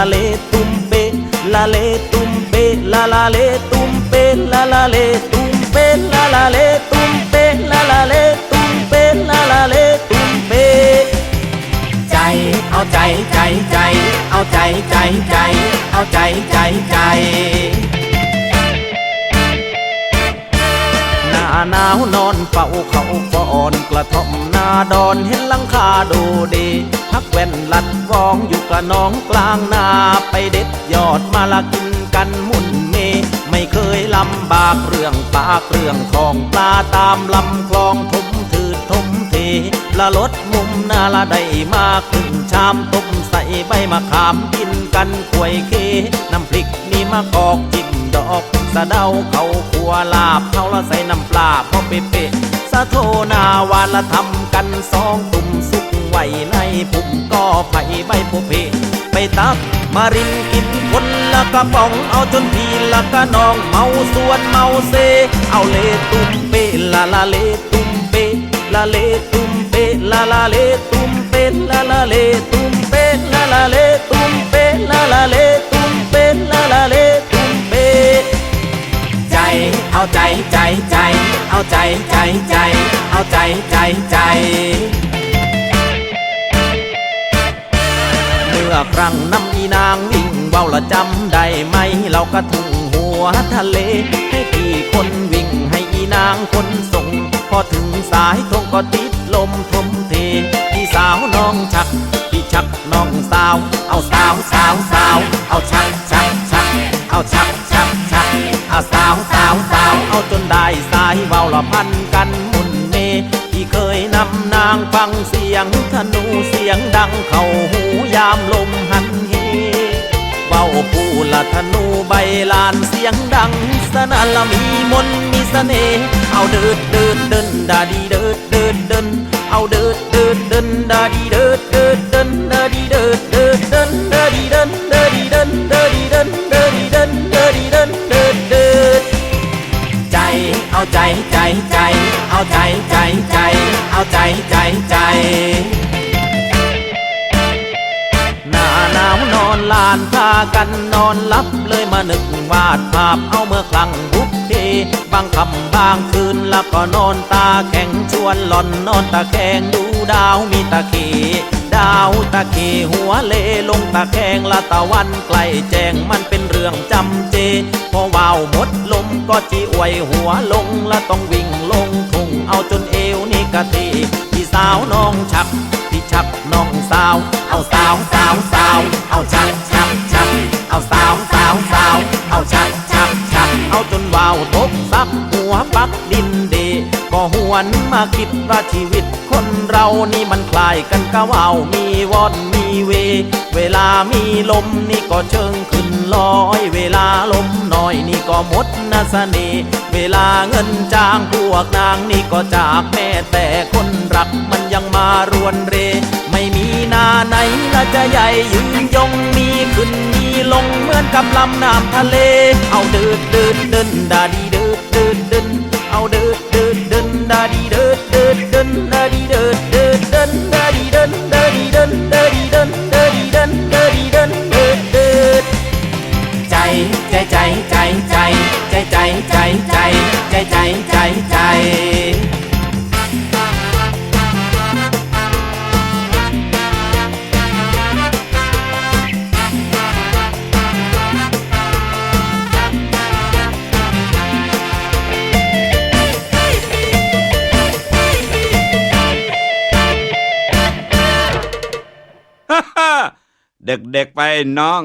เลตุมเปลาเลตุมเปลาลาเลตุมเปลาลาเลตุมเปลาลาเลตุมเปลาลาเลตุมเปลาลาเลตุมเปใจเอาใจใจใจเอาใจใจใจเอาใจใจใจหน้าหนาวนอนเฝ้าเขาฟ้อนกระท่อมนาดอนเห็นหลังคาดูดีพักแว่นลัดวองอยู่กับน้องกลางนาไปเด็ดยอดมาละกินกันมุ่นเมไม่เคยลำบากเรื่องปากเรื่องทองปลาตามลำคลองทุ่มถืดทุ่มเทละลดมุมนาละได้มาครึ่งชามต้มใส่ใบมะขามกินกันกล้วยเคน้ำพริกนี่มะกอกจิ้มดอกสะเดาเขาขัวลาบเขาละใส่น้ำปลาพอเป๊ะสะโทนาวานละทำกันสองตุ่มสุกไว้ในปุ่มก็ไผ่ใบโพเพไปตักมารินกินคนละกระป๋องเอาจนพีละกะนองเมาส่วนเมาเซเอาเลตุมเปลาลาเลตุมเปลาเลตุมเปลาลาเลตุมเปลาลาเลตุมเปลาลาเลตุมเปลาลาเลตุมเปลาลาเลตุมเปใจเอาใจใจใจเอาใจใจใจเอาใจใจใจเมื่อครั้งน้ำอีนางวิ่งเว้าละจำได้ไหมเรากระทุ่งหัวทะเลให้พี่คนวิ่งให้อีนางคนส่งพอถึงสายทงก็ติดลมทมเทพี่สาวน้องชักพี่ชักน้องสาวเอาสาวสาวสาวเอาชักชักชักเอาชักชักชักเอาสาวสาวสาวเอาจนได้สายเว้าละพันกันมุนเมที่เคยนำนางฟังเสียงธนูเสียงดังเข้าหูยามลมหันเหเว้าผู้ละธนูใบลานเสียงดังสนั่นละมีมนมีเสน่ห์เอาเดิดเดิดเดินดาดีเดิดเดิดเดินเอาเดิดเดิดเดินดาดีเดิดเดิดเดินดาดีเดิดเดิดเดินดาดีเดินดาดีเดินดาดีเดินดาดีเดินดาดีเดินเดิดเดิดใจเอาใจใจใจเอาใจใจใจเอาใจใจใจหน้าหนาวนอนลานพากันนอนลับเลยมานึกวาดภาพเอาเมื่อครั้งบุกเทบางค่ำบางคืนแล้วก็นอนตาแข็งชวนหล่อนนอนตาแข็งดูดาวมีตาเขดาวตาเขหัวเลลงตาแข็งละตะวันใกล้แจ้งมันเป็นเรื่องจำเจพอว่าวหมดลมก็จีอวยหัวลงละต้องวิ่งลงทุ่งเอาจนเอวนี่กะทีพี่สาวน้องชักพี่ชักน้องสาวเอาสาวสาวสาวเอาชักชักชักเอาสาวสาวสาวเอาชักชักชักเอาจนว่าวตกซับหัวปักดินเดก็หวนมาคิดว่าชีวิตคนเรานี่มันคล้ายกันกะว่าวมีวอนมีเวลามีลมนี่ก็เชิงขึ้นลอยเวลาลมน้อยนี่ก็หมดนาเสน่ห์เวลาเงินจ้างพวกนางนี่ก็จากแม่แต่คนรักมันยังมารวนเรไม่มีนาไหนละจะใหญ่ยืนยงมีขึ้นมีลงเหมือนกับลำน้ำทะเลเอาเดิดเดิดเดินดาดีเดิดเดิดเดินเอาเดิดเดิดเดินดาดีเดิดเดิดเดินดาดีเดิดเดิดเดินดาดีเดินดาดีเดินดาดีเดินดาดีเดินดาดีเดินเดิดเดิดใจใจใจใจใจใจใจใจใจใจใจใจใจเด็กๆไปน้อง